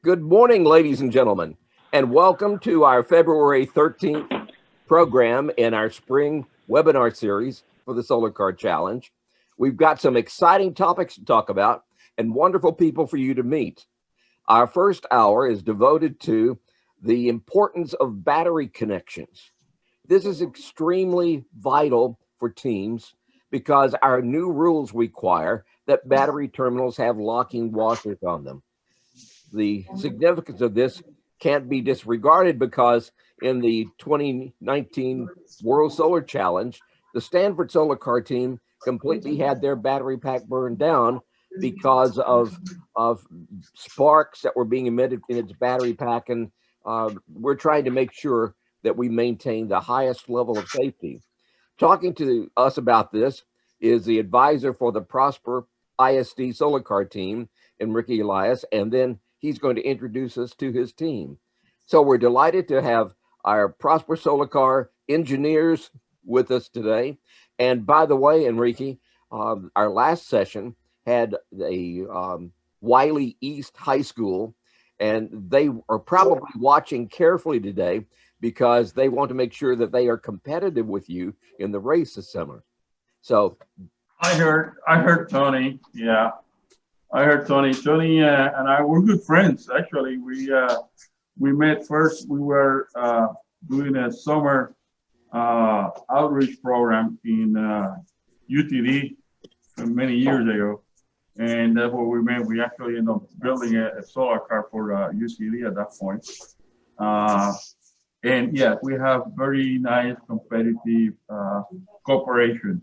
Good morning, ladies and gentlemen, and welcome to our February 13th program in our spring webinar series for the Solar Car Challenge. We've got some exciting topics to talk about and wonderful people for you to meet. Our first hour is devoted to the importance of battery connections. This is extremely vital for teams because our new rules require that battery terminals have locking washers on them. The significance of this can't be disregarded because in the 2019 World Solar Challenge, the Stanford Solar Car team completely had their battery pack burned down because of sparks that were being emitted in its battery pack. And we're trying to make sure that we maintain the highest level of safety. Talking to us about this is the advisor for the Prosper ISD Solar Car team, Enrique Elias, and then he's going to introduce us to his team. So we're delighted to have our Prosper Solar Car engineers with us today. And by the way, Enrique, our last session had a Wiley East High School, and they are probably watching carefully today because they want to make sure that they are competitive with you in the race this summer. So I heard Tony. Yeah, I heard Tony. Tony and I were good friends. Actually, we met first. We were doing a summer outreach program in UTD many years ago, and that's where we met. We actually ended up building a solar car for UTD at that point. And yeah, we have very nice competitive cooperation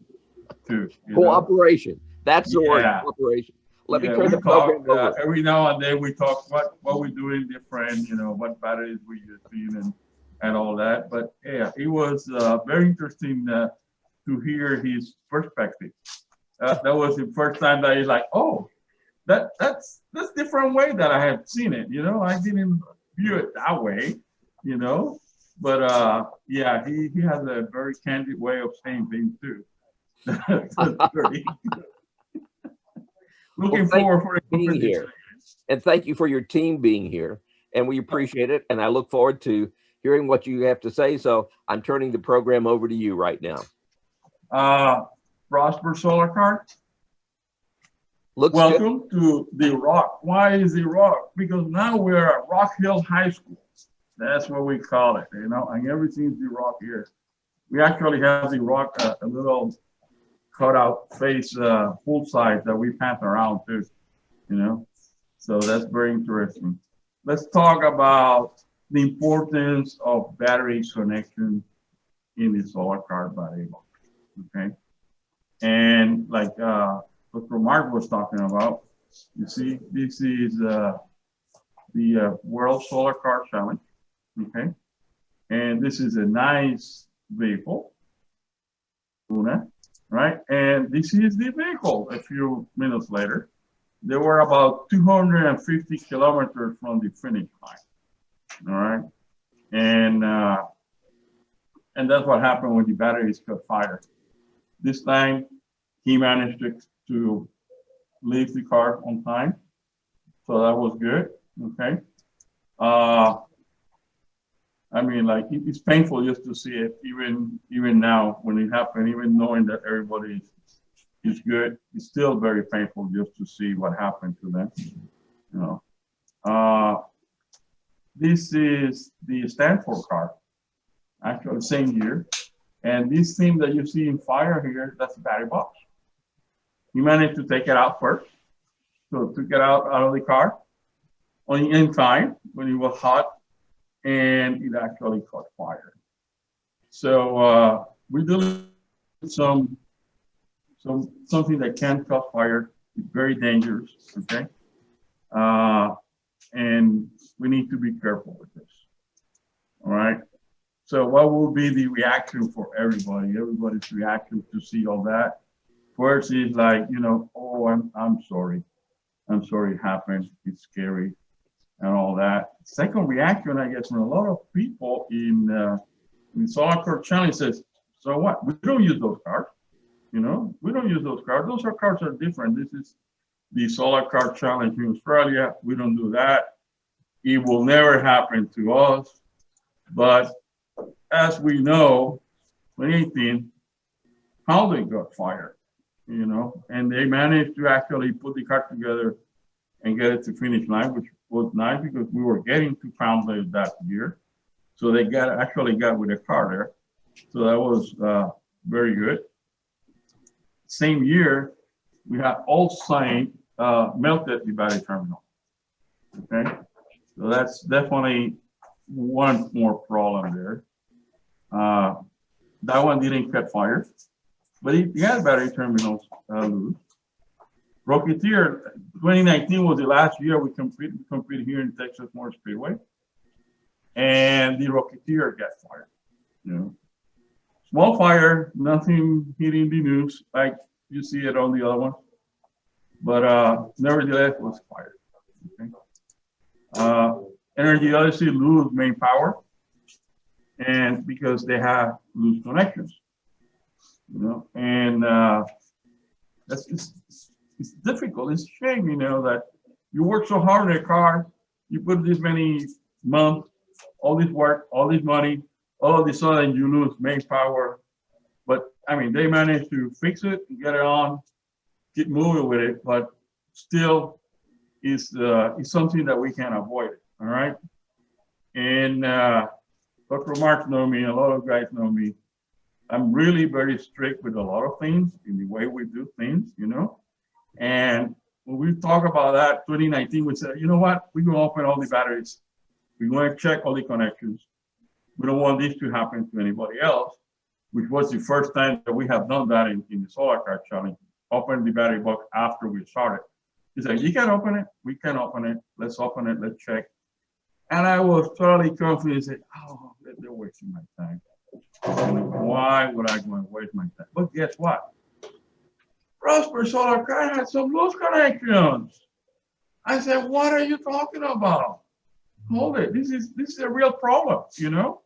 too. Cooperation. That's the word, cooperation. Let me turn the program over. Every now and then we talk what we're doing different, what batteries we're using and all that. But yeah, it was very interesting to hear his perspective. That was the first time that he's like, oh, that's different way that I have seen it. I didn't view it that way, But yeah, he has a very candid way of saying things too. Looking forward for being here, and thank you for your team being here, and we appreciate it. And I look forward to hearing what you have to say. So I'm turning the program over to you right now. Prosper Solar Car. Looks Welcome to the Rock. Why is the Rock? Because now we're at Rock Hill High School. That's what we call it, and everything's the Rock here. We actually have the Rock, a little cutout face full size that we pass around too, So that's very interesting. Let's talk about the importance of battery connection in the solar car battery box, okay? And like Dr. Mark was talking about, you see, this is the World Solar Car Challenge, okay? And this is a nice vehicle, Luna. Right, and this is the vehicle. A few minutes later, they were about 250 kilometers from the finish line. All right, and that's what happened when the batteries caught fire. This time, he managed to leave the car on time, so that was good. Okay. I mean, like, it's painful just to see it, even now when it happened, even knowing that everybody is good, it's still very painful just to see what happened to them. This is the Stanford car, actually same year. And this thing that you see in fire here, that's the battery box. He managed to take it out first. So took it out of the car only in time when it was hot, and it actually caught fire. So we did something that can cause fire. It's very dangerous, okay? And we need to be careful with this, all right? So what will be the reaction for everybody? Everybody's reaction to see all that. First is like, oh, I'm sorry. I'm sorry it happened. It's scary. And all that. Second reaction, I guess, from a lot of people in Solar Car Challenge says, so what? We don't use those cars. We don't use those cars. Those cars are different. This is the Solar Car Challenge in Australia. We don't do that. It will never happen to us. But as we know, 2018, how they got fired, you know, and they managed to actually put the car together and get it to finish line, which was nice because we were getting to Crown Place that year. So they actually got with a car there. So that was very good. Same year, we had Allsame melted the battery terminal. Okay, so that's definitely one more problem there. That one didn't catch fire, but it had battery terminals loose. Rocketeer, 2019 was the last year we competed here in Texas Motor Speedway, and the Rocketeer got fired. You know, small fire, nothing hitting the news like you see it on the other one, but nevertheless was fired. Okay. Energy Odyssey lose main power, and because they have loose connections, you know, and it's difficult. It's a shame, you know, that you work so hard in a car, you put this many months, all this work, all this money, all of a sudden you lose main power. But I mean, they managed to fix it, get it on, keep moving with it, but still is something that we can avoid. All right. And Dr. Marks know me, a lot of guys know me. I'm really very strict with a lot of things in the way we do things, you know. And when we talk about that, 2019, we said, you know what, we're going to open all the batteries. We're going to check all the connections. We don't want this to happen to anybody else, which was the first time that we have done that in the Solar Car Challenge, open the battery box after we started. He said, you can open it, we can open it, let's open it, let's check. And I was totally confident, said, oh, they're wasting my time. Why would I go and waste my time? But guess what? Prosper Solar Car had some loose connections. I said, what are you talking about? Hold it, this is a real problem, you know?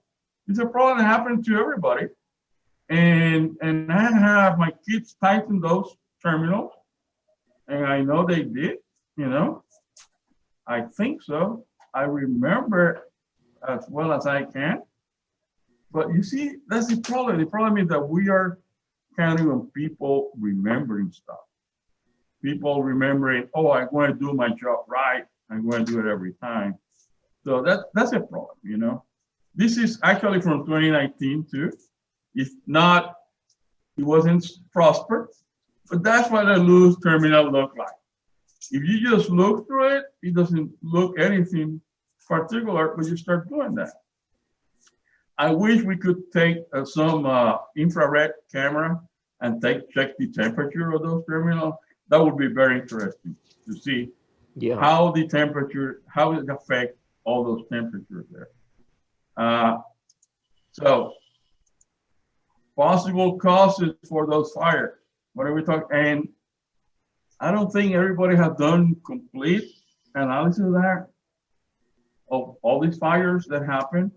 It's a problem that happens to everybody. And I have my kids tighten those terminals, and I know they did, you know? I think so. I remember as well as I can. But you see, that's the problem. The problem is that we are counting on people remembering stuff. People remembering, oh, I'm going to do my job right. I'm going to do it every time. So that's a problem, you know. This is actually from 2019 too. If not, it wasn't Prosper, but that's what a loose terminal looked like. If you just look through it, it doesn't look anything particular, but you start doing that. I wish we could take some infrared camera and check the temperature of those terminals. That would be very interesting to see how the temperature, how it affects all those temperatures there. So possible causes for those fires. What are we talking? And I don't think everybody has done complete analysis of that, of all these fires that happen.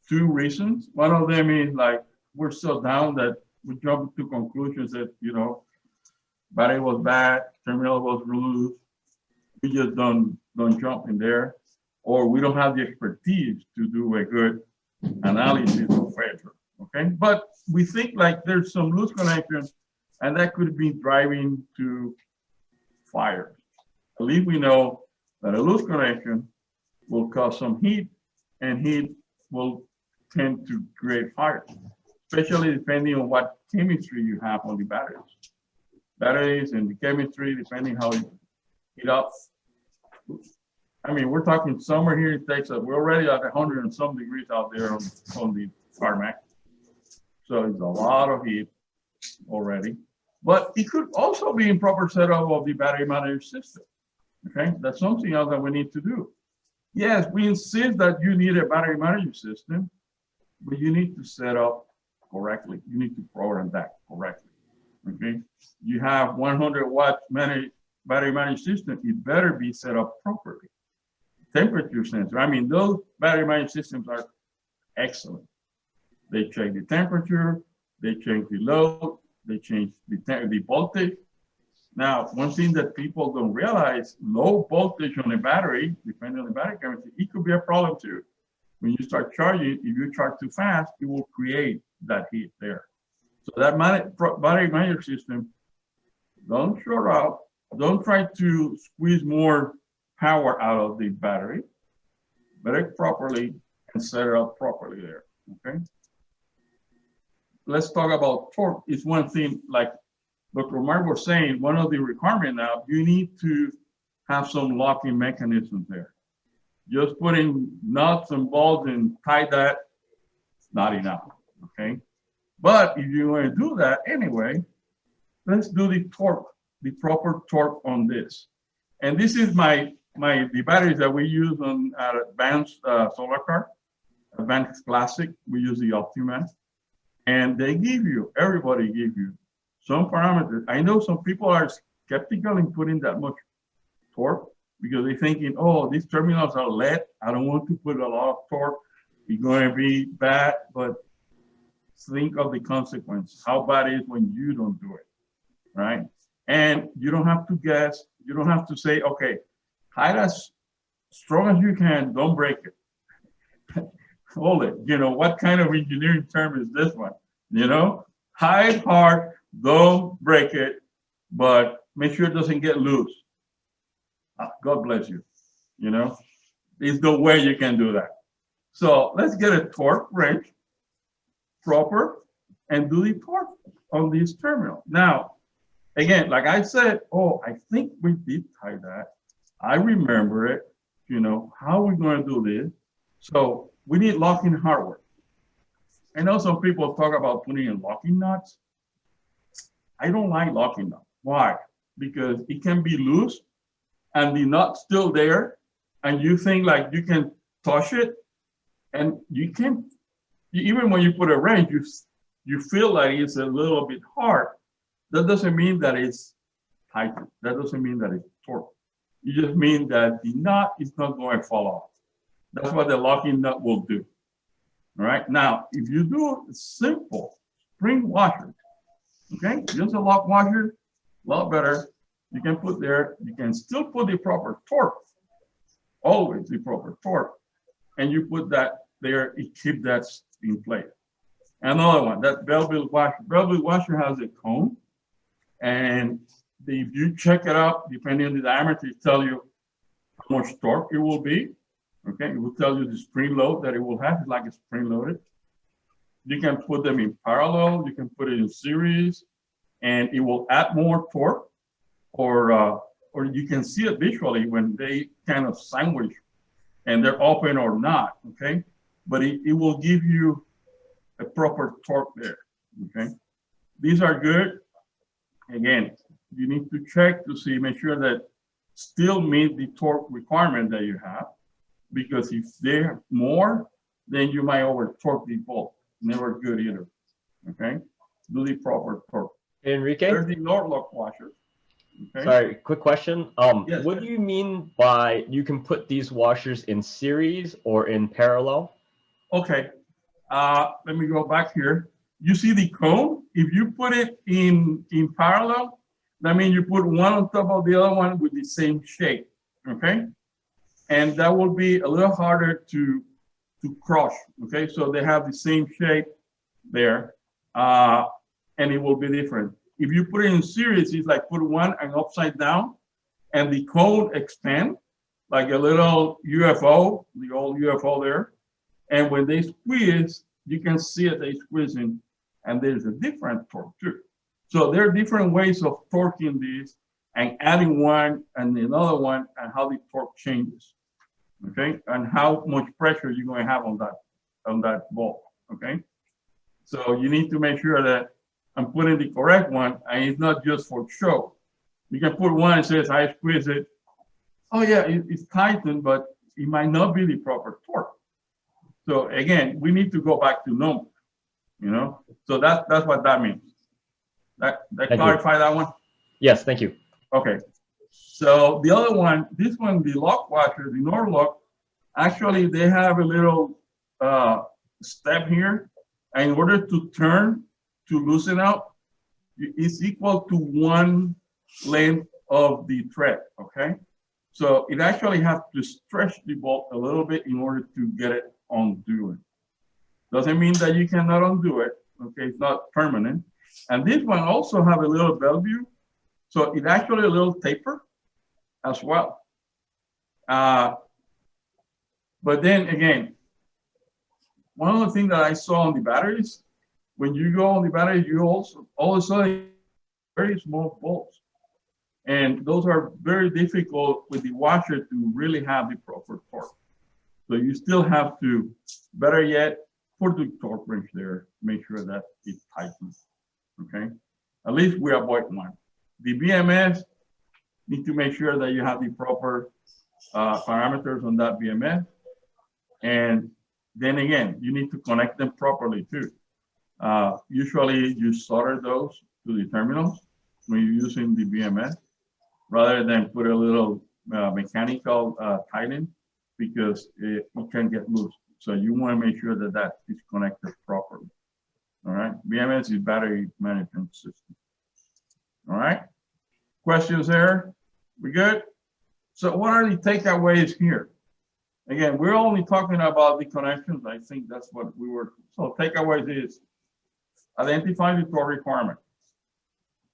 Two reasons. One of them is like we're so down that we jump to conclusions that, you know, battery was bad, terminal was loose. We just don't jump in there, or we don't have the expertise to do a good analysis of failure. Okay, but we think like there's some loose connections, and that could be driving to fire. At least we know that a loose connection will cause some heat, and heat will tend to create fire, especially depending on what chemistry you have on the batteries. Batteries and the chemistry, depending how you heat up. I mean, we're talking summer here in Texas. We're already at 100 and some degrees out there on the tarmac. So it's a lot of heat already. But it could also be improper setup of the battery management system. Okay, that's something else that we need to do. Yes, we insist that you need a battery management system, but you need to set up correctly. You need to program that correctly. Okay, you have 100 watt battery management system. It better be set up properly. Temperature sensor. I mean, those battery management systems are excellent. They check the temperature, they change the load, they change the voltage. Now, one thing that people don't realize, low voltage on a battery, depending on the battery chemistry, it could be a problem too. When you start charging, if you charge too fast, it will create that heat there. So that battery management system, don't short out, don't try to squeeze more power out of the battery, but it properly and set it up properly there, okay? Let's talk about torque. It's one thing, like Dr. Mark was saying, one of the requirements now, you need to have some locking mechanisms there. Just putting nuts and bolts and tie that, not enough, okay? But if you want to do that anyway, let's do the torque, the proper torque on this. And this is the batteries that we use on advanced solar car, advanced classic. We use the Optimus, and they give you, everybody give you some parameters. I know some people are skeptical in putting that much torque because they're thinking, oh, these terminals are lead. I don't want to put a lot of torque. It's going to be bad, but think of the consequence, how bad it is when you don't do it, right? And you don't have to guess. You don't have to say, okay, tie it as strong as you can, don't break it. Hold it. You know, what kind of engineering term is this one? You know, tie it hard, don't break it, but make sure it doesn't get loose. God bless you. You know, there's no way you can do that. So let's get a torque wrench proper and do the torque on this terminal. Now, again, like I said, oh, I think we did tie that. I remember it. You know, how are we going to do this? So we need locking hardware. I know some people talk about putting in locking nuts. I don't like locking nuts. Why? Because it can be loose and the nut's still there, and you think like you can touch it, and you can't. Even when you put a wrench, you feel like it's a little bit hard. That doesn't mean that it's tight. That doesn't mean that it's torque. It just means that the nut is not going to fall off. That's what the locking nut will do. All right. Now, if you do simple spring washer, okay, just a lock washer, a lot better. You can put there. You can still put the proper torque. Always the proper torque, and you put that there. It keeps that in place. Another one, that Belleville washer. Belleville washer has a cone, and if you check it out, depending on the diameter, it tells you how much torque it will be. Okay, it will tell you the spring load that it will have. It's like a spring loaded. You can put them in parallel. You can put it in series, and it will add more torque, or you can see it visually when they kind of sandwich, and they're open or not. Okay. But it will give you a proper torque there, okay? These are good. Again, you need to check to see, make sure that still meet the torque requirement that you have, because if they're more, then you might over torque the bolt. Never good either, okay? Do the proper torque. Enrique? There's the Norlock washer. Okay? Sorry, quick question. Yes. What do you mean by you can put these washers in series or in parallel? Okay, let me go back here. You see the cone? If you put it in parallel, that means you put one on top of the other one with the same shape, okay? And that will be a little harder to crush, okay? So they have the same shape there, and it will be different. If you put it in series, it's like put one and upside down, and the cone expand like a little UFO, the old UFO there. And when they squeeze, you can see it, they squeezing, and there's a different torque too. So there are different ways of torquing these and adding one and another one and how the torque changes, okay? And how much pressure you're going to have on that bolt, okay? So you need to make sure that I'm putting the correct one, and it's not just for show. You can put one and says, I squeeze it. Oh yeah, it's tightened, but it might not be the proper torque. So again, we need to go back to number, you know? So that's what that means. That clarify that one? Yes, thank you. Okay. So the other one, this one, the lock washer, the Norlock, actually they have a little step here. And in order to turn, to loosen out, it's equal to 1 length of the thread, okay? So it actually has to stretch the bolt a little bit in order to get it undone. Doesn't mean that you cannot undo it, okay? It's not permanent. And this one also have a little bell view, so it actually a little taper as well. But then again, one of the things that I saw on the batteries, when you go on the battery, you also all of a sudden very small bolts. And those are very difficult with the washer to really have the proper torque. So you still have to, better yet, put the torque wrench there, make sure that it tightens, okay? At least we avoid one. The BMS, need to make sure that you have the proper parameters on that BMS. And then again, you need to connect them properly too. Usually you solder those to the terminals when you're using the BMS, rather than put a little mechanical tightening, because it can get loose. So you want to make sure that that is connected properly. All right, BMS is battery management system. All right, questions there? We good? So what are the takeaways here? Again, we're only talking about the connections. I think that's what we were. So takeaways is identify the torque requirement.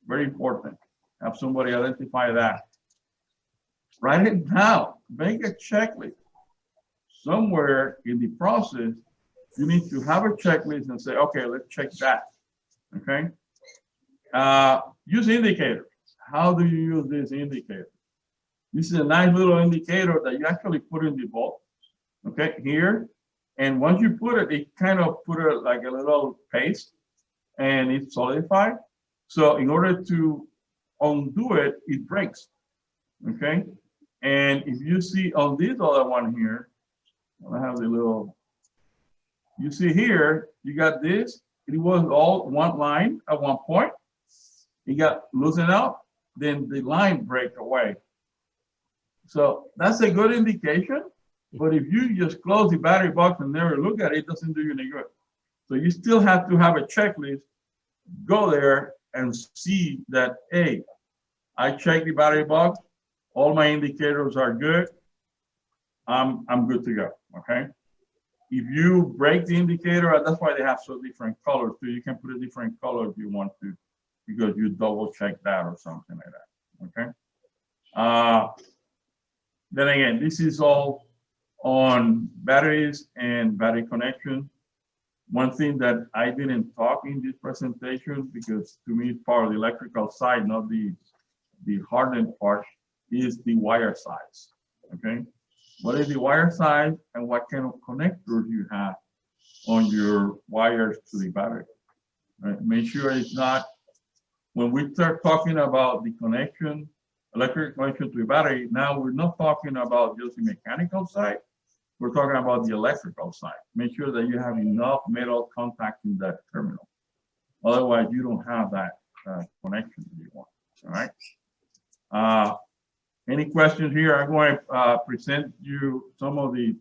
Very important. Have somebody identify that. Write it down. Make a checklist. Somewhere in the process, you need to have a checklist and say, okay, let's check that. Okay. Use indicators. How do you use this indicator? This is a nice little indicator that you actually put in the bolt. Okay, here. And once you put it, it kind of put it like a little paste and it's solidified. So in order to undo it, it breaks. Okay. And if you see on this other one here, I have the little, you see here, you got this, it was all one line at one point. It got loosened up, then the line break away. So that's a good indication. But if you just close the battery box and never look at it, it doesn't do you any good. So you still have to have a checklist, go there and see that, hey, I checked the battery box, all my indicators are good, I'm good to go, okay? If you break the indicator, that's why they have so different colors too. You can put a different color if you want to, because you double check that or something like that, okay? Then again, this is all on batteries and battery connection. One thing that I didn't talk in this presentation, because to me it's part of the electrical side, not the hardened part, is the wire size, okay? What is the wire size and what kind of connectors you have on your wires to the battery, right? Make sure it's not, when we start talking about the connection, electric connection to the battery, now we're not talking about just the mechanical side, we're talking about the electrical side. Make sure that you have enough metal contact in that terminal. Otherwise, you don't have that connection that you want, all right? Any questions here? I'm going to present you some of the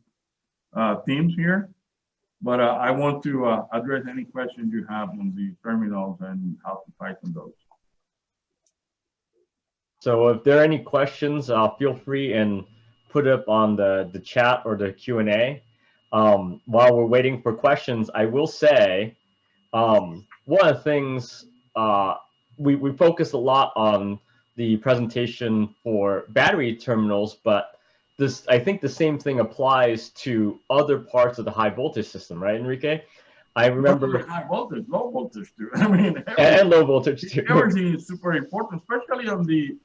themes here, but I want to address any questions you have on the terminals and how to tighten those. So if there are any questions, feel free and put it up on the chat or the Q&A. While we're waiting for questions, I will say one of the things we focus a lot on the presentation for battery terminals, but I think the same thing applies to other parts of the high voltage system, right, Enrique? I remember high voltage, low voltage too. I mean, and low voltage too. Everything is super important, especially on the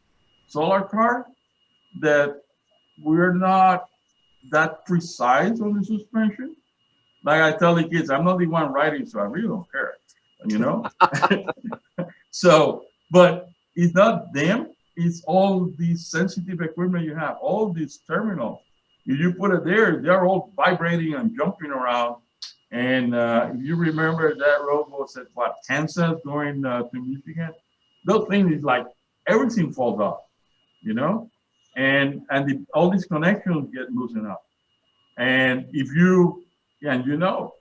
solar car, that we're not that precise on the suspension. Like I tell the kids, I'm not the one riding, so I really don't care, you know? So, but it's not them, it's all these sensitive equipment you have, all these terminals. If you put it there, they're all vibrating and jumping around. And if you remember that road was at what, Kansas going to Michigan? Those things is like everything falls off, you know? And all these connections get loosened up. And if you, and you know,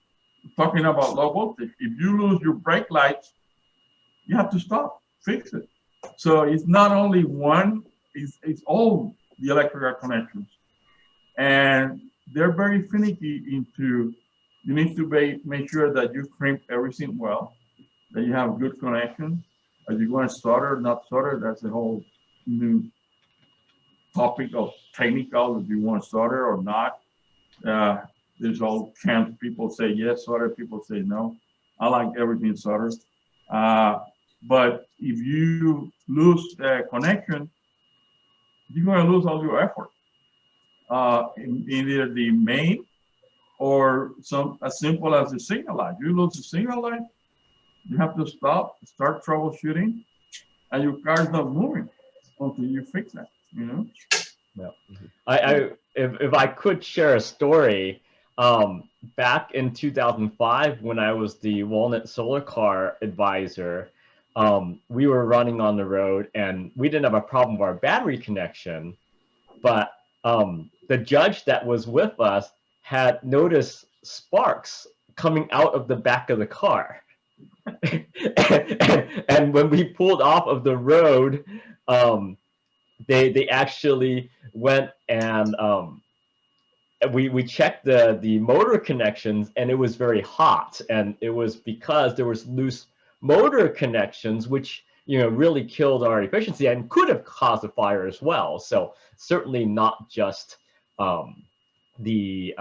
talking about low voltage, if you lose your brake lights, you have to stop, fix it. So it's not only one, it's all the electrical connections. And they're very finicky into, you need to make sure that you crimp everything well, that you have good connection. Are you going to solder, not solder? That's a whole new topic of technical, if you want to solder or not. There's all kinds of people say yes, solder, people say no. I like everything soldered. But if you lose connection, you're going to lose all your effort. In either the main or as simple as the signal line. You lose the signal line, you have to stop, start troubleshooting, and your car's not moving until you fix that, you know? Yeah. If I could share a story, back in 2005, when I was the Walnut Solar Car advisor, we were running on the road and we didn't have a problem with our battery connection, but the judge that was with us had noticed sparks coming out of the back of the car. and when we pulled off of the road, they actually went and we checked the motor connections, and it was very hot, and it was because there was loose motor connections, which really killed our efficiency and could have caused a fire as well. So certainly not just the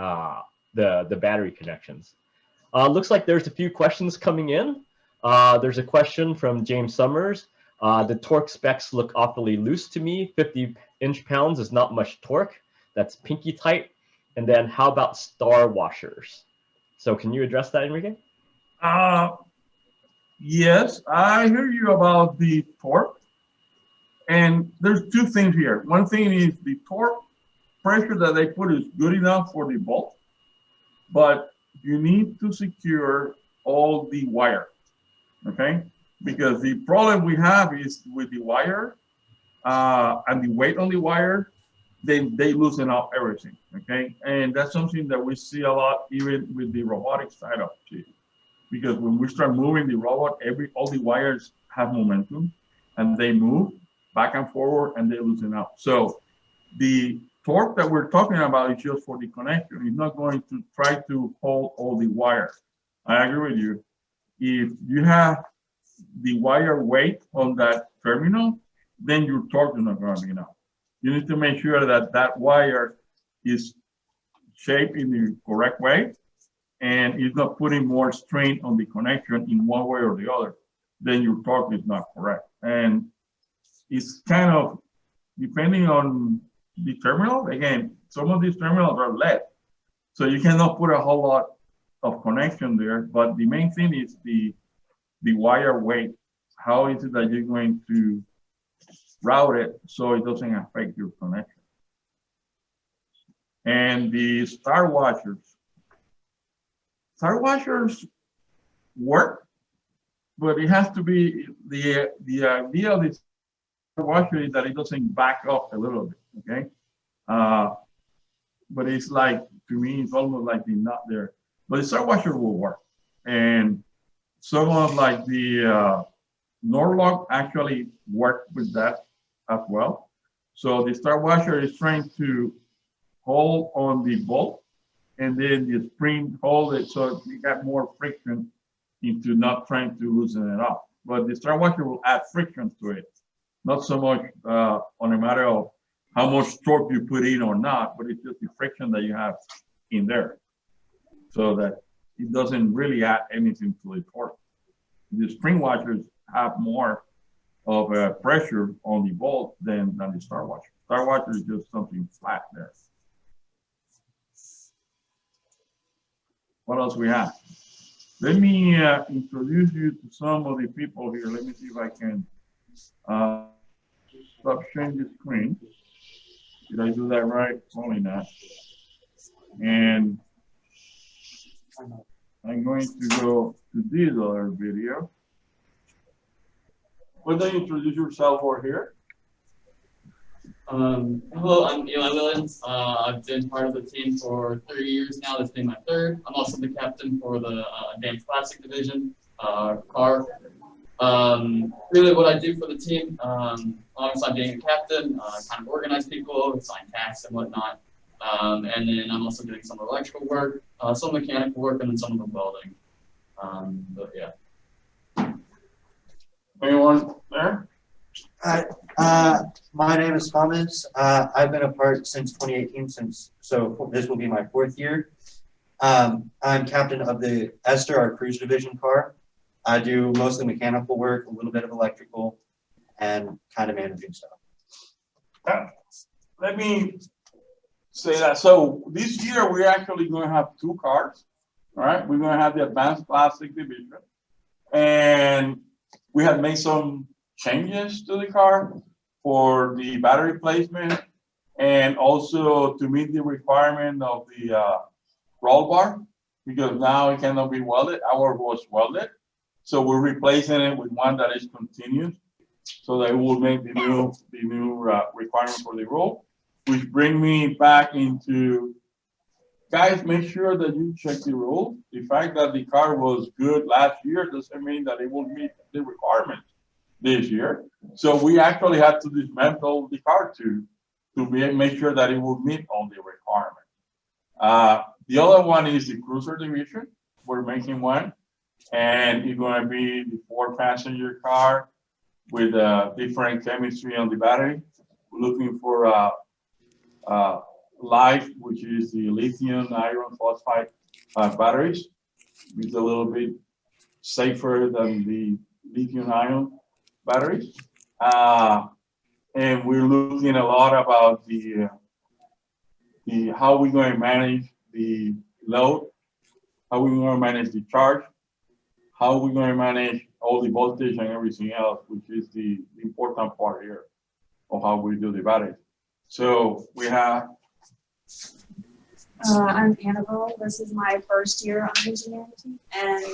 battery connections. Looks like there's a few questions coming in. There's a question from James Summers. The torque specs look awfully loose to me. 50 inch-pounds is not much torque. That's pinky tight. And then how about star washers? So can you address that, Enrique? Yes, I hear you about the torque. And there's two things here. One thing is the torque pressure that they put is good enough for the bolt, but you need to secure all the wire, okay? Because the problem we have is with the wire and the weight on the wire, then they loosen up everything, okay? And that's something that we see a lot even with the robotic side of it. Because when we start moving the robot, all the wires have momentum and they move back and forward and they loosen up. So the torque that we're talking about is just for the connection. It's not going to try to hold all the wires. I agree with you. If you have the wire weight on that terminal, then your torque is not going to be enough. You need to make sure that that wire is shaped in the correct way and it's not putting more strain on the connection in one way or the other. Then your torque is not correct. And it's kind of depending on the terminal. Again, some of these terminals are lead, so you cannot put a whole lot of connection there. But the main thing is the wire weight. How is it that you're going to route it so it doesn't affect your connection? And the star washers work, but it has to be the idea of the star washer is that it doesn't back up a little bit, okay? But it's like, to me, it's almost like the nut there. But the star washer will work. And some of like the Norlock actually work with that as well. So the star washer is trying to hold on the bolt, and then the spring hold it so you got more friction into not trying to loosen it up. But the star washer will add friction to it, not so much on a matter of how much torque you put in or not, but it's just the friction that you have in there, so that it doesn't really add anything to the torque. The spring washers have more of a pressure on the bolt than the star washer. Star washer is just something flat there. What else we have? Let me introduce you to some of the people here. Let me see if I can stop sharing the screen. Did I do that right? Probably not. And I'm going to go to this other video. Why don't you introduce yourself over here? Hello, I'm Eli Williams. I've been part of the team for 3 years now. This being my third. I'm also the captain for the Advanced Classic Division car. Really what I do for the team, alongside being a captain, kind of organize people, sign tasks and whatnot. And then I'm also doing some electrical work, some mechanical work, and then some of the welding. But yeah. Anyone there? Hi, my name is Thomas. I've been a part since 2018, so this will be my 4th year. I'm captain of the Esther, our cruise division car. I do mostly mechanical work, a little bit of electrical, and kind of managing stuff. Let me say that. So this year we're actually going to have 2 cars. All right, we're going to have the advanced plastic division, and we have made some changes to the car for the battery placement and also to meet the requirement of the roll bar, because now it cannot be welded. Our was welded, so we're replacing it with one that is continuous, so that it will make the new requirement for the roll. Which bring me back into, guys, make sure that you check the rule. The fact that the car was good last year doesn't mean that it will meet the requirements this year. So we actually had to dismantle the car to make sure that it will meet all the requirements. The other one is the cruiser division. We're making one, and it's going to be the 4-passenger car with different chemistry on the battery. We're looking for Life, which is the lithium iron phosphide batteries. It's a little bit safer than the lithium ion batteries. And we're looking a lot about the how we're going to manage the load, how we're going to manage the charge, how we're going to manage all the voltage and everything else, which is the important part here of how we do the battery. So we have. I'm Annabelle. This is my 1st year on the engineering team, and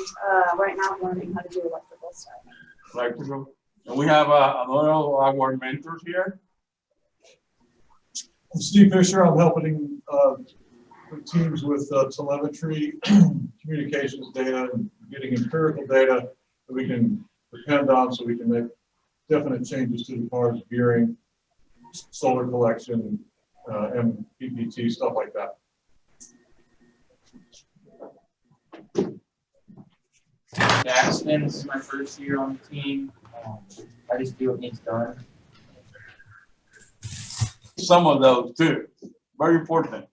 right now I'm learning how to do electrical stuff. Electrical. And we have another of our mentors here. I'm Steve Fisher. I'm helping teams with telemetry, communications data, and getting empirical data that we can depend on so we can make definite changes to the car's gearing, solar collection, MPPT, stuff like that. Jackson, this is my 1st year on the team. I just do what needs done. Some of those too, very important.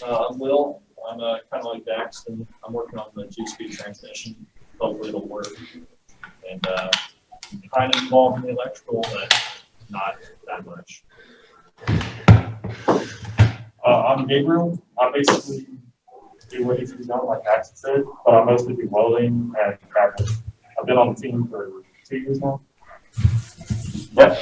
I'm Will. I'm kind of like Jackson. I'm working on the 2-speed transmission. Hopefully it'll work. And kind of involved in the electrical, but not that much. I'm Gabriel. I basically do what needs to be done, like Jackson said, but I mostly do welding and travel. I've been on the team for 2 years now. Yeah.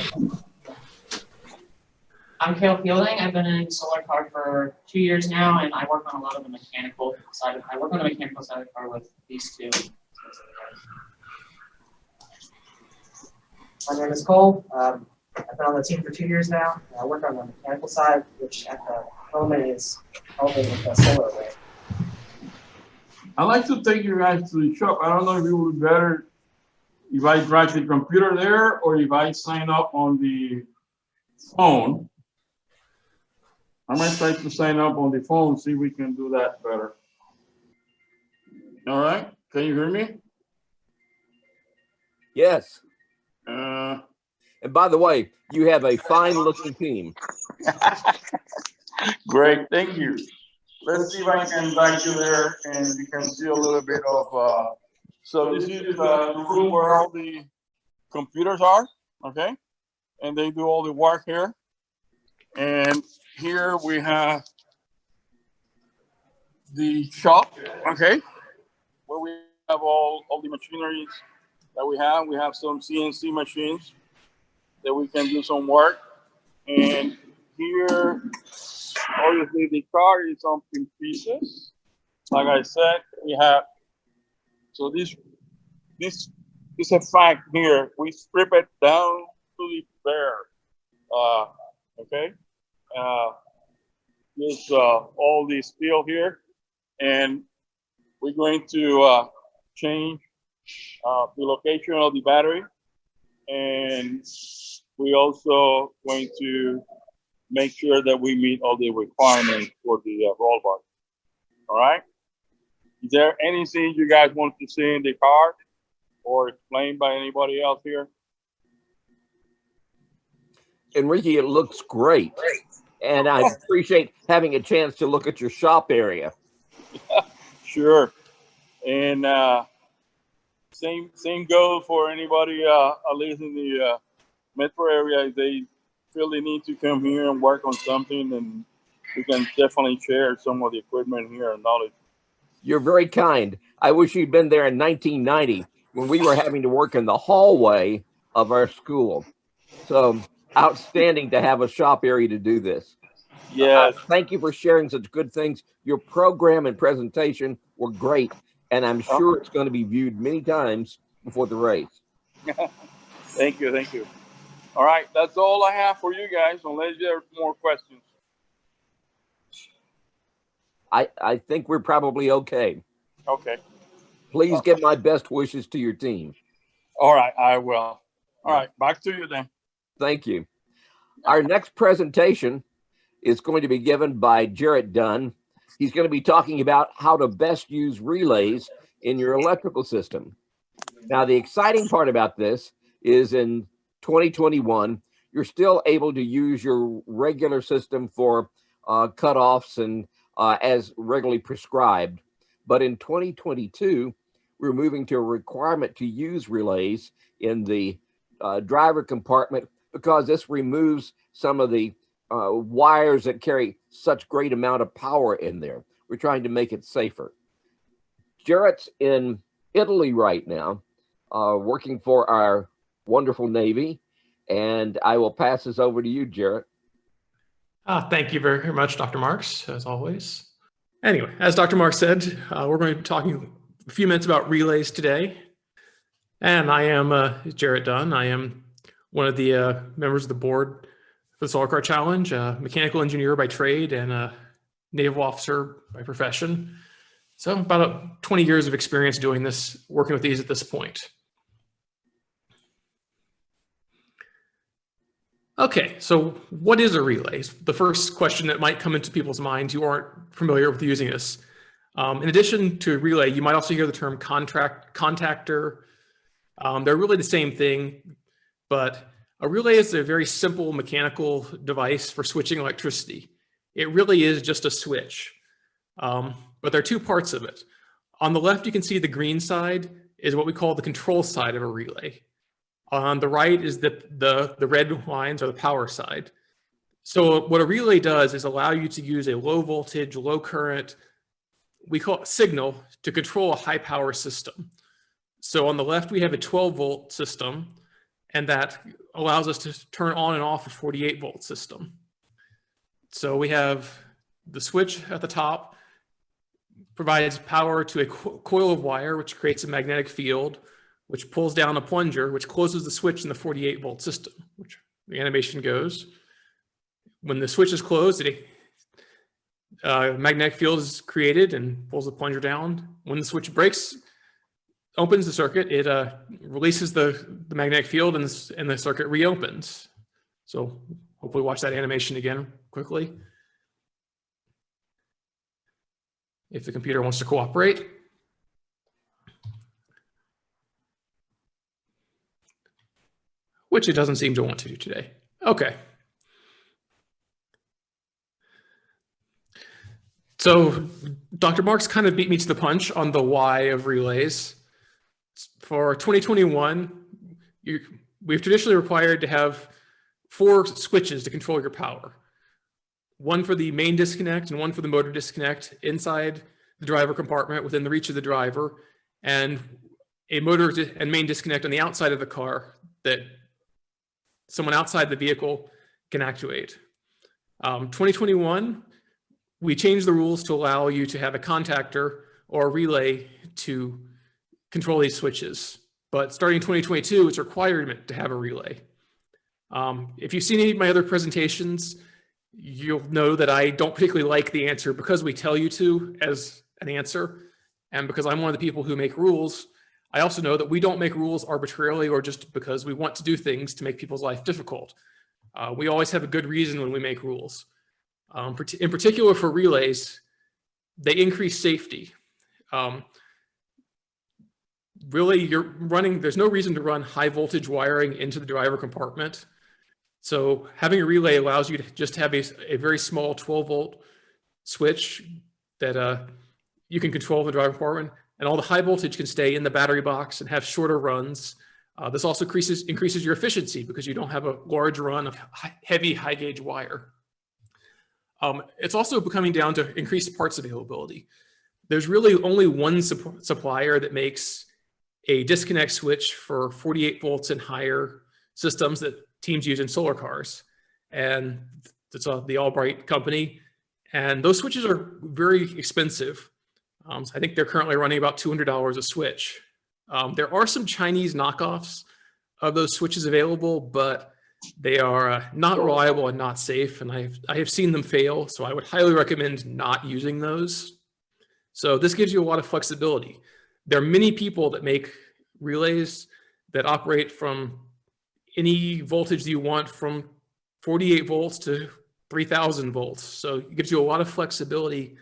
I'm Cale Fielding. I've been in solar car for 2 years now, and I work on a lot of the mechanical side. I work on the mechanical side of the car with these 2. My name is Cole. I've been on the team for 2 years now. I work on the mechanical side, which at the moment is helping with the solar array. I'd like to take you guys to the shop. I don't know if it would be better if I drive the computer there or if I sign up on the phone. I might try to sign up on the phone, see if we can do that better. All right, can you hear me? Yes. Uh, And by the way, you have a fine looking team. Great, thank you. Let's see if I can invite you there and you can see a little bit of, so this is the room where all the computers are, okay? And they do all the work here. And here we have the shop, okay? Where we have all the machineries that we have. We have some CNC machines that we can do some work. And here, obviously the car is on pieces. Like I said, we have, so this is a fact here. We strip it down to the bare, okay? There's all the steel here, and we're going to change the location of the battery, and we also going to make sure that we meet all the requirements for the roll bar. All right. Is there anything you guys want to see in the card or explained by anybody else here? Enrique, it looks great. And I appreciate having a chance to look at your shop area. Sure. And same goes for anybody lives in the metro area. If they feel they need to come here and work on something, and we can definitely share some of the equipment here and knowledge. You're very kind. I wish you'd been there in 1990 when we were having to work in the hallway of our school. So outstanding to have a shop area to do this. Yes. Thank you for sharing such good things. Your program and presentation were great, and I'm sure it's going to be viewed many times before the race. Thank you. Thank you. All right. That's all I have for you guys, unless there are more questions. I think we're probably okay. Okay. Please give my best wishes to your team. All right. I will. All right. Back to you then. Thank you. Our next presentation is going to be given by Jarrett Dunn. He's going to be talking about how to best use relays in your electrical system. Now, the exciting part about this is in 2021, you're still able to use your regular system for cutoffs and as regularly prescribed. But in 2022, we're moving to a requirement to use relays in the driver compartment, because this removes some of the wires that carry such great amount of power in there. We're trying to make it safer. Jarrett's in Italy right now, working for our wonderful Navy, and I will pass this over to you, Jarrett. Thank you very much, Dr. Marks, as always. Anyway, as Dr. Marks said, we're going to be talking a few minutes about relays today. And I am Jarrett Dunn. I am one of the members of the board for the Solar Car Challenge, a mechanical engineer by trade and a naval officer by profession. So about 20 years of experience doing this, working with these at this point. Okay, so what is a relay? The first question that might come into people's minds who aren't familiar with using this. In addition to a relay, you might also hear the term contactor. They're really the same thing, but a relay is a very simple mechanical device for switching electricity. It really is just a switch, but there are two parts of it. On the left, you can see the green side is what we call the control side of a relay. On the right is the red lines are the power side. So what a relay does is allow you to use a low voltage, low current, we call it signal, to control a high power system. So on the left, we have a 12-volt system, and that allows us to turn on and off a 48-volt system. So we have the switch at the top, provides power to a coil of wire, which creates a magnetic field, which pulls down a plunger, which closes the switch in the 48-volt system, which the animation goes. When the switch is closed, a magnetic field is created and pulls the plunger down. When the switch breaks, opens the circuit, it releases the magnetic field, and the circuit reopens. So hopefully watch that animation again quickly, if the computer wants to cooperate. Which it doesn't seem to want to do today. Okay. So Dr. Marks kind of beat me to the punch on the why of relays. For 2021, we've traditionally required to have 4 switches to control your power. One for the main disconnect and one for the motor disconnect inside the driver compartment within the reach of the driver, and a motor and main disconnect on the outside of the car that someone outside the vehicle can actuate. 2021, we changed the rules to allow you to have a contactor or a relay to control these switches. But starting in 2022, it's a requirement to have a relay. If you've seen any of my other presentations, you'll know that I don't particularly like the answer because we tell you to as an answer. And because I'm one of the people who make rules, I also know that we don't make rules arbitrarily or just because we want to do things to make people's life difficult. We always have a good reason when we make rules. In particular for relays, they increase safety. Really, there's no reason to run high voltage wiring into the driver compartment. So having a relay allows you to just have a very small 12-volt switch that you can control the driver compartment, and all the high voltage can stay in the battery box and have shorter runs. This also increases your efficiency because you don't have a large run of heavy high gauge wire. It's also coming down to increased parts availability. There's really only one supplier that makes a disconnect switch for 48 volts and higher systems that teams use in solar cars. And it's the Albright company. And those switches are very expensive. I think they're currently running about $200 a switch. There are some Chinese knockoffs of those switches available, but they are not reliable and not safe. And I have seen them fail. So I would highly recommend not using those. So this gives you a lot of flexibility. There are many people that make relays that operate from any voltage you want, from 48 volts to 3000 volts. So it gives you a lot of flexibility,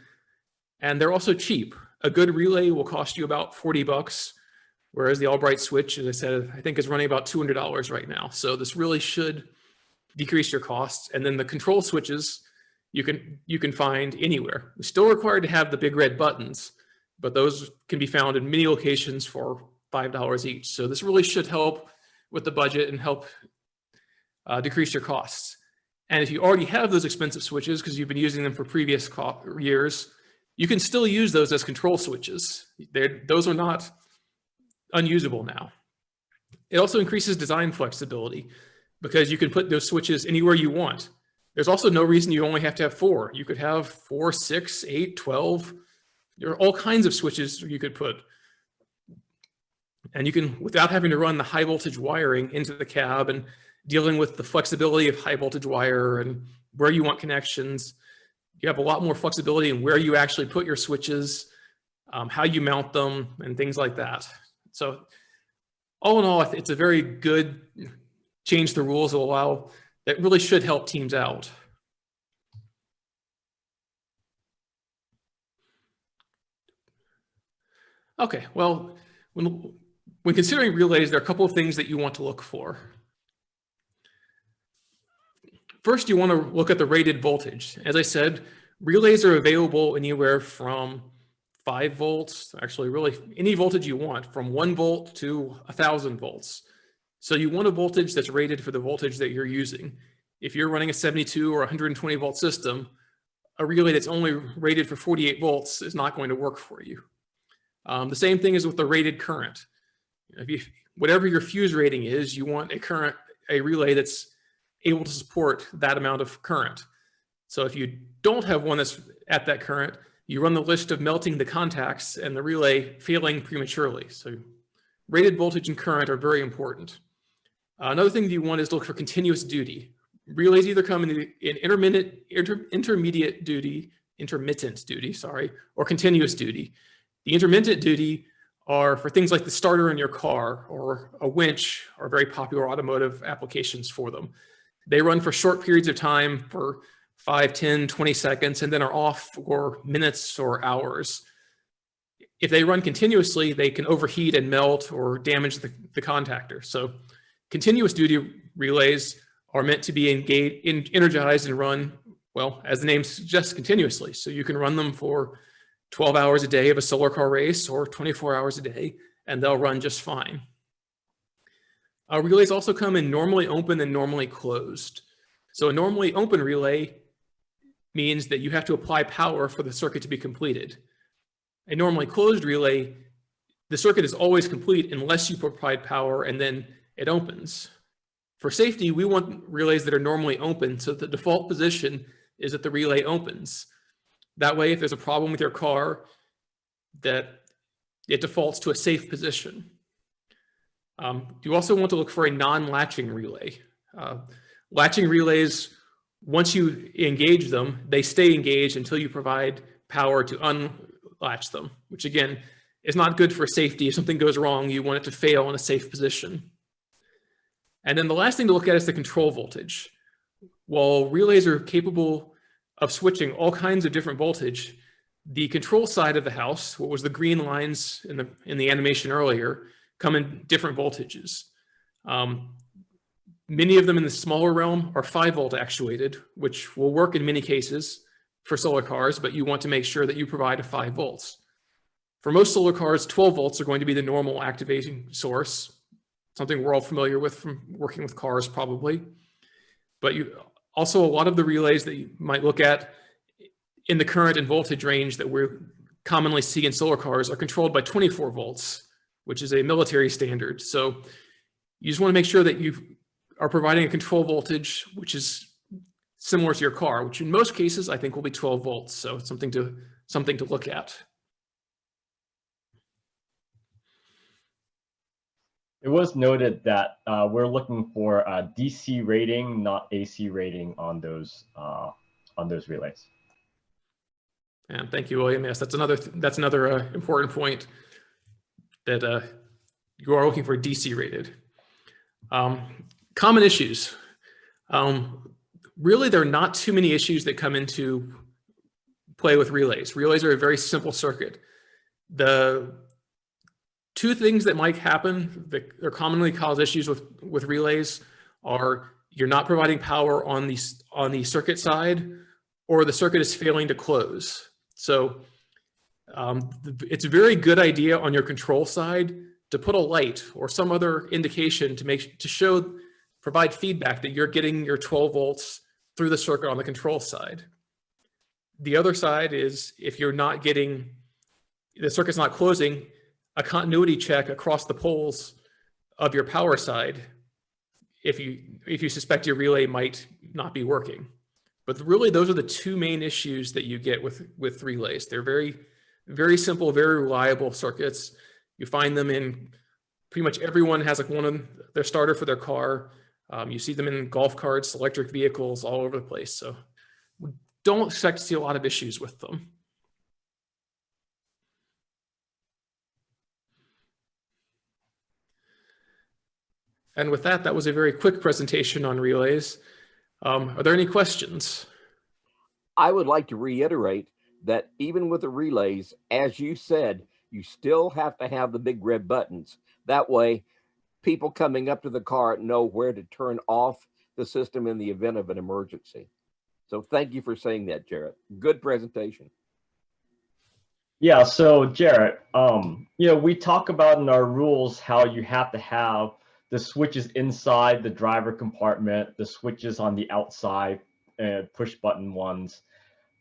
and they're also cheap. A good relay will cost you about 40 bucks, whereas the Albright switch, as I said, I think is running about $200 right now. So this really should decrease your costs. And then the control switches you can find anywhere. You're still required to have the big red buttons, but those can be found in many locations for $5 each. So this really should help with the budget and help decrease your costs. And if you already have those expensive switches because you've been using them for previous years, you can still use those as control switches. Those are not unusable now. It also increases design flexibility because you can put those switches anywhere you want. There's also no reason you only have to have 4. You could have 4, 6, 8, 12. There are all kinds of switches you could put. And you can, without having to run the high voltage wiring into the cab and dealing with the flexibility of high voltage wire and where you want connections, you have a lot more flexibility in where you actually put your switches, how you mount them, and things like that. So all in all, it's a very good change the rules that really should help teams out. Okay, well, when considering relays, there are a couple of things that you want to look for. First, you want to look at the rated voltage. As I said, relays are available anywhere from 5 volts, actually really any voltage you want, from 1 volt to 1,000 volts. So you want a voltage that's rated for the voltage that you're using. If you're running a 72 or 120 volt system, a relay that's only rated for 48 volts is not going to work for you. The same thing is with the rated current. Whatever your fuse rating is, you want a relay that's able to support that amount of current. So if you don't have one that's at that current, you run the risk of melting the contacts and the relay failing prematurely. So rated voltage and current are very important. Another thing that you want is to look for continuous duty. Relays either come in intermittent duty, or continuous duty. The intermittent duty are for things like the starter in your car or a winch, are very popular automotive applications for them. They run for short periods of time for 5, 10, 20 seconds and then are off for minutes or hours. If they run continuously, they can overheat and melt or damage the contactor. So continuous duty relays are meant to be energized and run, well, as the name suggests, continuously. So you can run them for 12 hours a day of a solar car race or 24 hours a day, and they'll run just fine. Relays also come in normally open and normally closed. So a normally open relay means that you have to apply power for the circuit to be completed. A normally closed relay, the circuit is always complete unless you provide power and then it opens. For safety, we want relays that are normally open, so the default position is that the relay opens. That way, if there's a problem with your car, that it defaults to a safe position. You also want to look for a non-latching relay. Latching relays, once you engage them, they stay engaged until you provide power to unlatch them, which again is not good for safety. If something goes wrong, you want it to fail in a safe position. And then the last thing to look at is the control voltage. While relays are capable of switching all kinds of different voltage, the control side of the house, what was the green lines in the animation earlier, come in different voltages. Many of them in the smaller realm are 5-volt actuated, which will work in many cases for solar cars, but you want to make sure that you provide a 5 volts. For most solar cars, 12 volts are going to be the normal activating source, something we're all familiar with from working with cars probably. But also a lot of the relays that you might look at in the current and voltage range that we commonly see in solar cars are controlled by 24 volts, which is a military standard. So you just want to make sure that you are providing a control voltage which is similar to your car, which in most cases I think will be 12 volts. So it's something to look at. It was noted that we're looking for a DC rating, not AC rating on those relays. And thank you, William. Yes, that's another important point, that you are looking for DC rated. Common issues. Really, there are not too many issues that come into play with relays. Relays are a very simple circuit. The two things that might happen that are commonly cause issues with relays are you're not providing power on the circuit side, or the circuit is failing to close. So it's a very good idea on your control side to put a light or some other indication to provide feedback that you're getting your 12 volts through the circuit on the control side. The other side is if you're not getting, the circuit's not closing, a continuity check across the poles of your power side if you suspect your relay might not be working. But really, those are the two main issues that you get with relays. They're very, very simple, very reliable circuits. You find them in pretty much everyone has like one of their starter for their car. You see them in golf carts, electric vehicles, all over the place. So we don't expect to see a lot of issues with them. And with that, that was a very quick presentation on relays. Are there any questions? I would like to reiterate that even with the relays, as you said, you still have to have the big red buttons. That way, people coming up to the car know where to turn off the system in the event of an emergency. So thank you for saying that, Jarrett. Good presentation. Yeah, so Jarrett, we talk about in our rules how you have to have the switches inside the driver compartment, the switches on the outside, push button ones.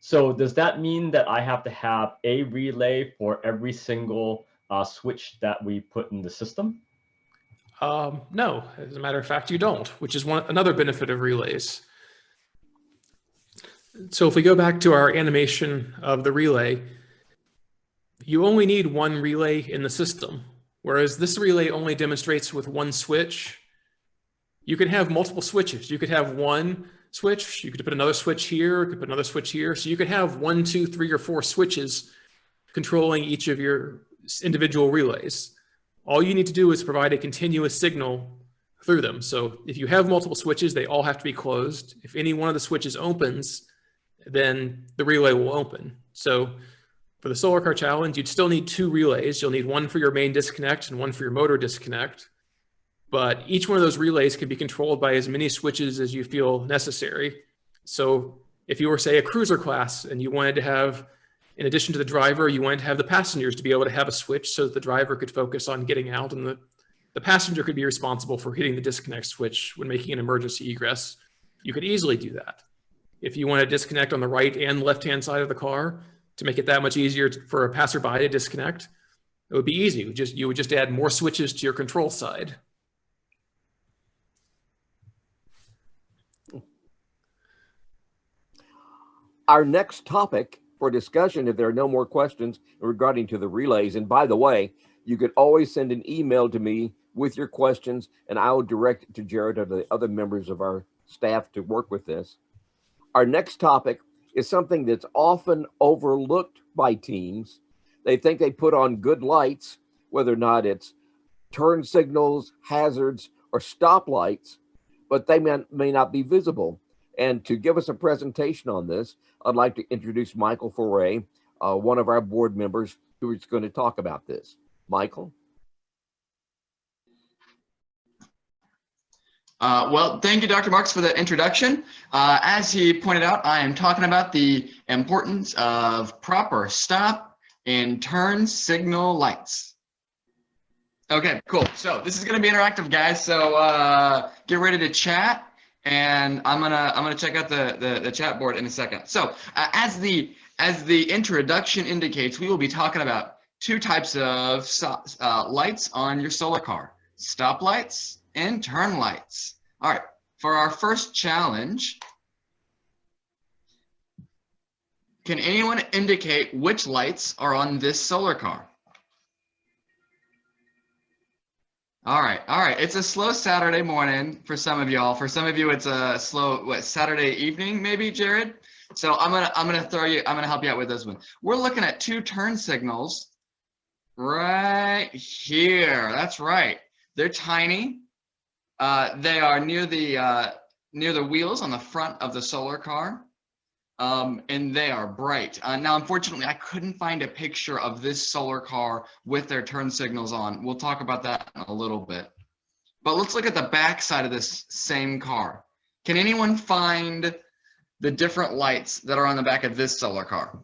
So does that mean that I have to have a relay for every single switch that we put in the system? No, as a matter of fact, you don't, which is another benefit of relays. So if we go back to our animation of the relay, you only need one relay in the system. Whereas this relay only demonstrates with one switch. You can have multiple switches. You could have one switch, you could put another switch here, you could put another switch here. So you could have 1, 2, 3, or 4 switches controlling each of your individual relays. All you need to do is provide a continuous signal through them. So if you have multiple switches, they all have to be closed. If any one of the switches opens, then the relay will open. So for the Solar Car Challenge, you'd still need 2 relays. You'll need one for your main disconnect and one for your motor disconnect. But each one of those relays can be controlled by as many switches as you feel necessary. So if you were, say, a cruiser class and you wanted to have, in addition to the driver, you wanted to have the passengers to be able to have a switch so that the driver could focus on getting out and the passenger could be responsible for hitting the disconnect switch when making an emergency egress, you could easily do that. If you want to disconnect on the right and left-hand side of the car, to make it that much easier for a passerby to disconnect, it would be easy. You would just add more switches to your control side. Our next topic for discussion, if there are no more questions regarding to the relays, and by the way, you could always send an email to me with your questions and I will direct it to Jared or the other members of our staff to work with this. Our next topic is something that's often overlooked by teams They think they put on good lights, whether or not it's turn signals, hazards, or stoplights, but they may not be visible. And to give us a presentation on this, I'd like to introduce Michael Foray, one of our board members who is going to talk about this. Michael? Well, thank you, Dr. Marks, for the introduction. As he pointed out, I am talking about the importance of proper stop and turn signal lights. Okay, cool. So this is going to be interactive, guys. So get ready to chat, and I'm gonna check out the chat board in a second. So as the introduction indicates, we will be talking about two types of lights on your solar car: stop lights and turn lights. All right, for our first challenge, can anyone indicate which lights are on this solar car? All right. It's a slow Saturday morning for some of y'all. For some of you, it's a slow Saturday evening, maybe, Jared. So I'm gonna help you out with this one. We're looking at two turn signals right here. That's right. They're tiny. They are near the wheels on the front of the solar car, and they are bright. Now, unfortunately, I couldn't find a picture of this solar car with their turn signals on. We'll talk about that in a little bit. But let's look at the back side of this same car. Can anyone find the different lights that are on the back of this solar car?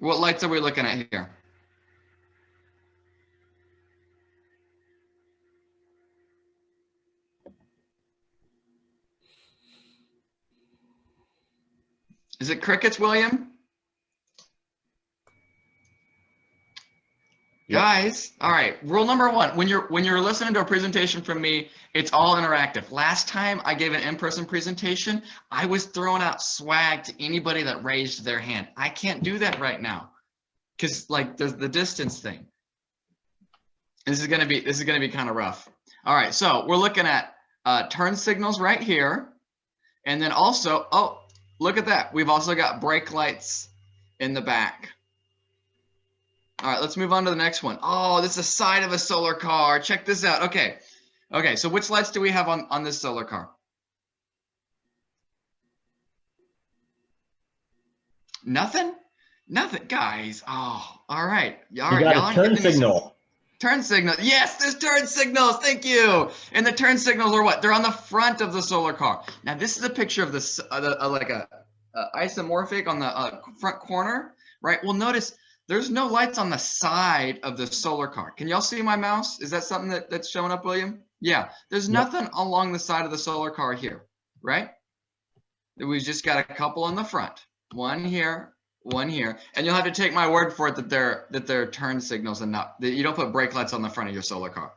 What lights are we looking at here? Is it crickets, William? Yep. Guys, all right. Rule number one: when you're listening to a presentation from me, it's all interactive. Last time I gave an in-person presentation, I was throwing out swag to anybody that raised their hand. I can't do that right now because like the distance thing. This is gonna be kind of rough. All right, so we're looking at turn signals right here, and then also look at that. We've also got brake lights in the back. All right, let's move on to the next one. Oh, this is the side of a solar car. Check this out. Okay, so which lights do we have on this solar car? Nothing, guys. Oh, all right. You got a turn signal. Turn signal. Yes, there's turn signals. Thank you. And the turn signals are what? They're on the front of the solar car. Now, this is a picture of this, like a isomorphic on the front corner, right? Well, notice there's no lights on the side of the solar car. Can y'all see my mouse? Is that something that's showing up, William? Yeah, there's nothing along the side of the solar car here, right? We've just got a couple on the front. One here, one here, and you'll have to take my word for it that they're turn signals and not that you don't put brake lights on the front of your solar car.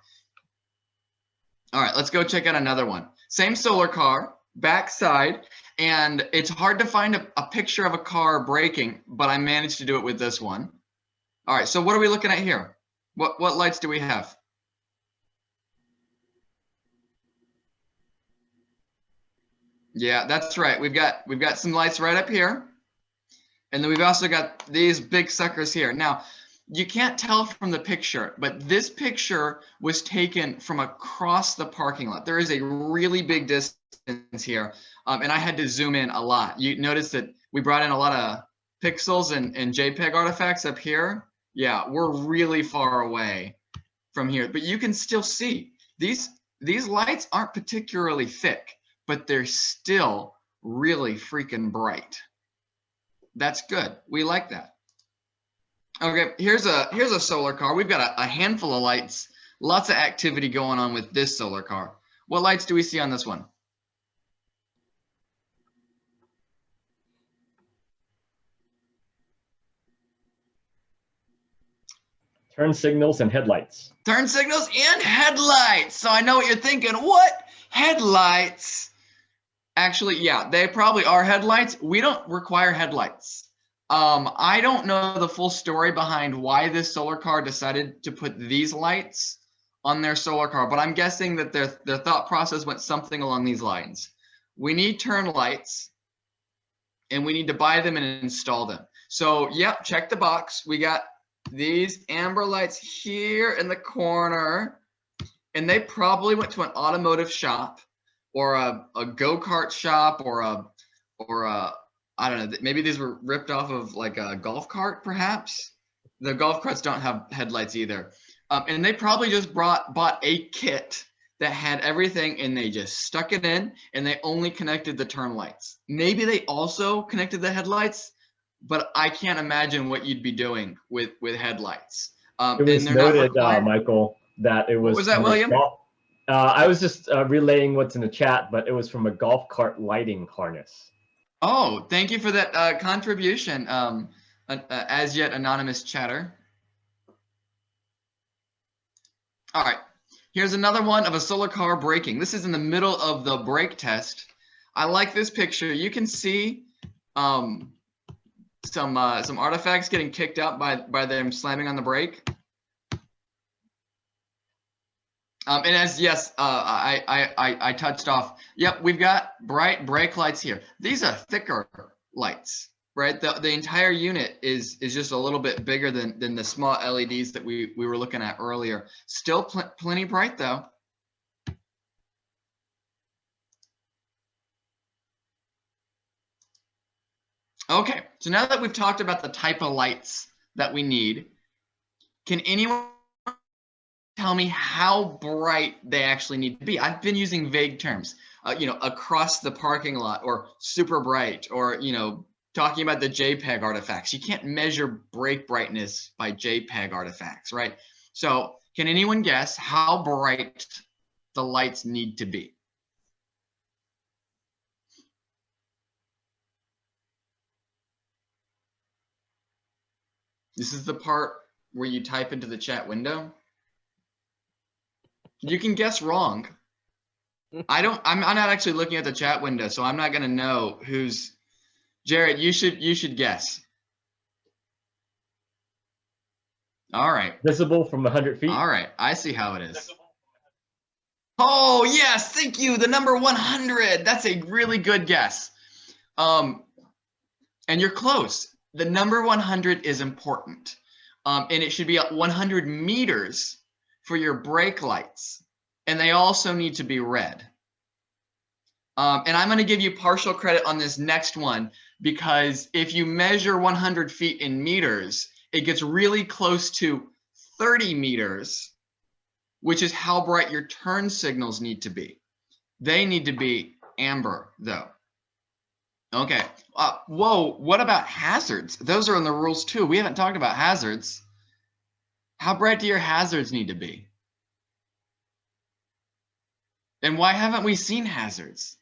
All right, let's go check out another one. Same solar car, back side, and it's hard to find a picture of a car braking, but I managed to do it with this one. All right, so what are we looking at here? What lights do we have? Yeah, that's right. We've got some lights right up here. And then we've also got these big suckers here. Now, you can't tell from the picture, but this picture was taken from across the parking lot. There is a really big distance here, and I had to zoom in a lot. You notice that we brought in a lot of pixels and JPEG artifacts up here. Yeah, we're really far away from here, but you can still see these lights aren't particularly thick, but they're still really freaking bright. That's good. We like that. Okay, here's a solar car. We've got a handful of lights, lots of activity going on with this solar car. What lights do we see on this one? Turn signals and headlights. Turn signals and headlights. So I know what you're thinking. What? Headlights? Actually, yeah, they probably are headlights. We don't require headlights. I don't know the full story behind why this solar car decided to put these lights on their solar car, but I'm guessing that their thought process went something along these lines. We need turn lights, and we need to buy them and install them. So, yep, check the box. We got these amber lights here in the corner, and they probably went to an automotive shop or a go-kart shop or a I don't know, maybe these were ripped off of like a golf cart, perhaps. The golf carts don't have headlights either. And they probably just bought a kit that had everything, and they just stuck it in, and they only connected the turn lights. Maybe they also connected the headlights, but I can't imagine what you'd be doing with headlights. It was noted, Michael, that it was. What was that, William? I was just relaying what's in the chat, but it was from a golf cart lighting harness. Oh, thank you for that contribution, as yet anonymous chatter. All right, here's another one of a solar car braking. This is in the middle of the brake test. I like this picture. You can see some artifacts getting kicked out by them slamming on the brake. And as yes, I touched off. Yep, we've got bright brake lights here. These are thicker lights, right? The entire unit is just a little bit bigger than the small LEDs that we were looking at earlier. Still plenty bright though. Okay, so now that we've talked about the type of lights that we need, can anyone tell me how bright they actually need to be? I've been using vague terms, across the parking lot, or super bright, or, talking about the JPEG artifacts. You can't measure brake brightness by JPEG artifacts, right? So can anyone guess how bright the lights need to be? This is the part where you type into the chat window. You can guess wrong. I'm not actually looking at the chat window, so I'm not gonna know who's. Jared, you should guess. All right. Visible from 100 feet. All right, I see how it is. Oh yes, thank you. The number 100. That's a really good guess. And you're close. The number 100 is important, and it should be at 100 meters for your brake lights, and they also need to be red. And I'm going to give you partial credit on this next one, because if you measure 100 feet in meters, it gets really close to 30 meters, which is how bright your turn signals need to be. They need to be amber, though. Okay. Whoa, what about hazards? Those are in the rules too. We haven't talked about hazards. How bright do your hazards need to be? And why haven't we seen hazards?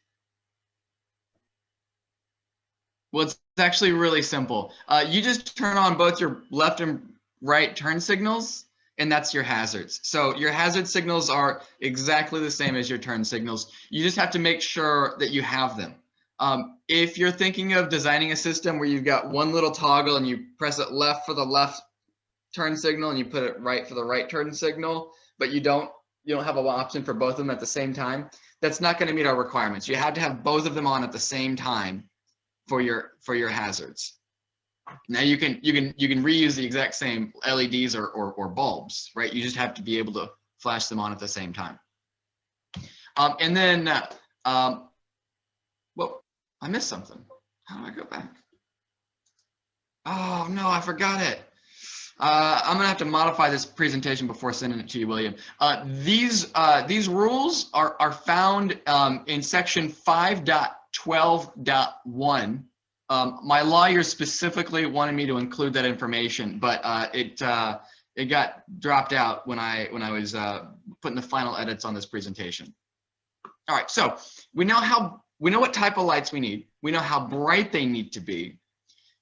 Well, it's actually really simple. You just turn on both your left and right turn signals, and that's your hazards. So your hazard signals are exactly the same as your turn signals. You just have to make sure that you have them. If you're thinking of designing a system where you've got one little toggle and you press it left for the left turn signal and you put it right for the right turn signal, but you don't have an option for both of them at the same time, that's not going to meet our requirements. You have to have both of them on at the same time for your hazards. Now you can reuse the exact same LEDs or bulbs, right? You just have to be able to flash them on at the same time. And then, well, I missed something. How do I go back? Oh no, I forgot it. I'm gonna have to modify this presentation before sending it to you, William. These rules are found in section 5.12.1. My lawyer specifically wanted me to include that information, but it got dropped out when I was putting the final edits on this presentation. All right, so we know what type of lights we need. We know how bright they need to be.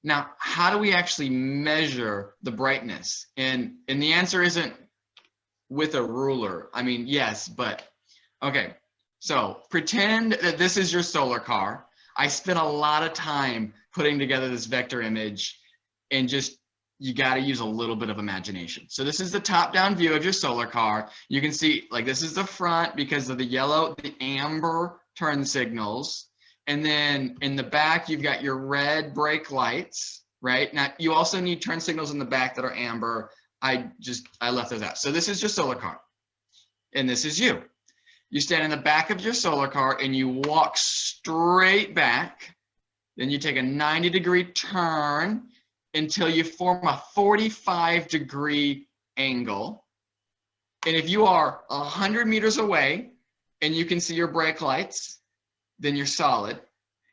Now, how do we actually measure the brightness? And the answer isn't with a ruler. I mean, yes, but okay. So pretend that this is your solar car. I spent a lot of time putting together this vector image, and you got to use a little bit of imagination. So this is the top-down view of your solar car. You can see, like, this is the front because of the amber turn signals. And then in the back, you've got your red brake lights, right? Now, you also need turn signals in the back that are amber. I left those out. So this is your solar car, and this is you. You stand in the back of your solar car and you walk straight back. Then you take a 90-degree turn until you form a 45-degree angle. And if you are 100 meters away and you can see your brake lights, then you're solid.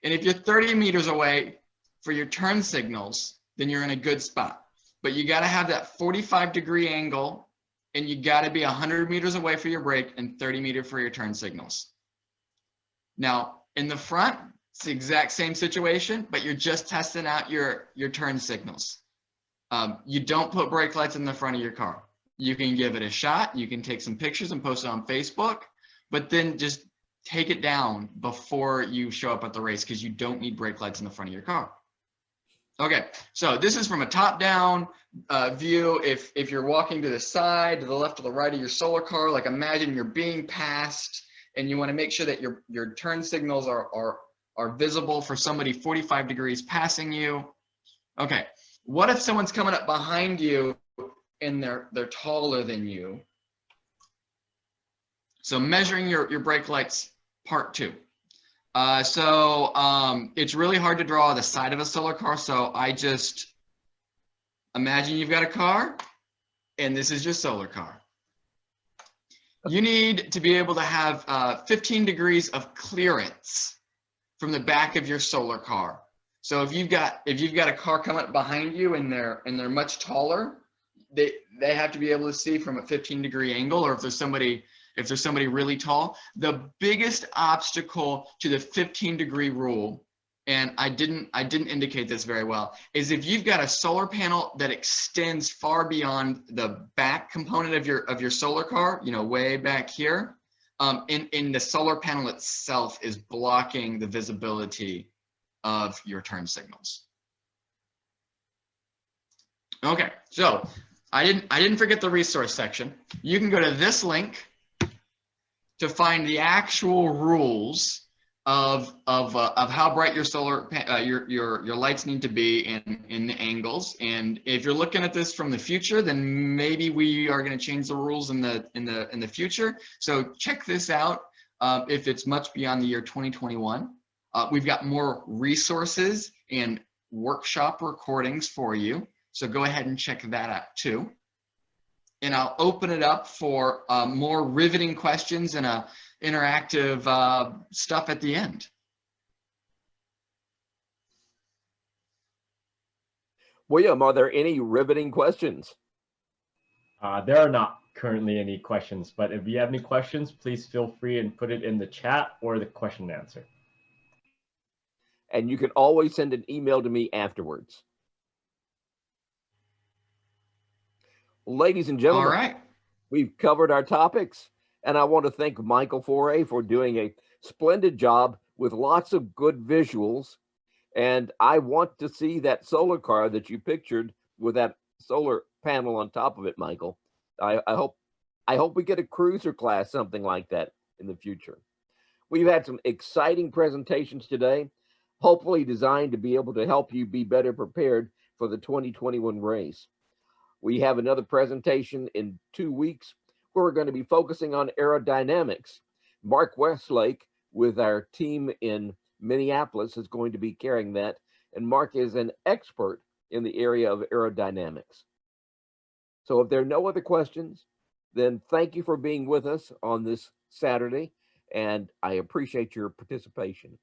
And if you're 30 meters away for your turn signals, then you're in a good spot. But you got to have that 45-degree angle, and you got to be 100 meters away for your brake and 30 meters for your turn signals. Now, in the front, it's the exact same situation, but you're just testing out your turn signals. You don't put brake lights in the front of your car. You can give it a shot. You can take some pictures and post it on Facebook, but then just take it down before you show up at the race, because you don't need brake lights in the front of your car. Okay, so this is from a top-down view. If you're walking to the side, to the left or the right of your solar car, like imagine you're being passed and you want to make sure that your turn signals are visible for somebody 45 degrees passing you. Okay, what if someone's coming up behind you and they're taller than you? So measuring your brake lights, part 2. It's really hard to draw the side of a solar car. So I just imagine you've got a car and this is your solar car. You need to be able to have 15 degrees of clearance from the back of your solar car. So if you've got a car coming up behind you and they're much taller, they have to be able to see from a 15-degree angle, or if there's somebody really tall. The biggest obstacle to the 15-degree rule, and I didn't indicate this very well, is if you've got a solar panel that extends far beyond the back component of your solar car, way back here, in the solar panel itself is blocking the visibility of your turn signals. Okay, so I didn't forget the resource section. You can go to this link to find the actual rules of how bright your solar your lights need to be in the angles. And if you're looking at this from the future, then maybe we are going to change the rules in the future. So check this out if it's much beyond the year 2021. We've got more resources and workshop recordings for you. So go ahead and check that out too. And I'll open it up for more riveting questions and interactive stuff at the end. William, are there any riveting questions? There are not currently any questions, but if you have any questions, please feel free and put it in the chat or the question and answer. And you can always send an email to me afterwards. Ladies and gentlemen, all right, we've covered our topics, and I want to thank Michael Foray for doing a splendid job with lots of good visuals. And I want to see that solar car that you pictured with that solar panel on top of it, Michael. I hope we get a cruiser class, something like that in the future. We've had some exciting presentations today, hopefully designed to be able to help you be better prepared for the 2021 race. We have another presentation in 2 weeks where we're going to be focusing on aerodynamics. Mark Westlake with our team in Minneapolis is going to be carrying that, and Mark is an expert in the area of aerodynamics. So if there are no other questions, then thank you for being with us on this Saturday, and I appreciate your participation.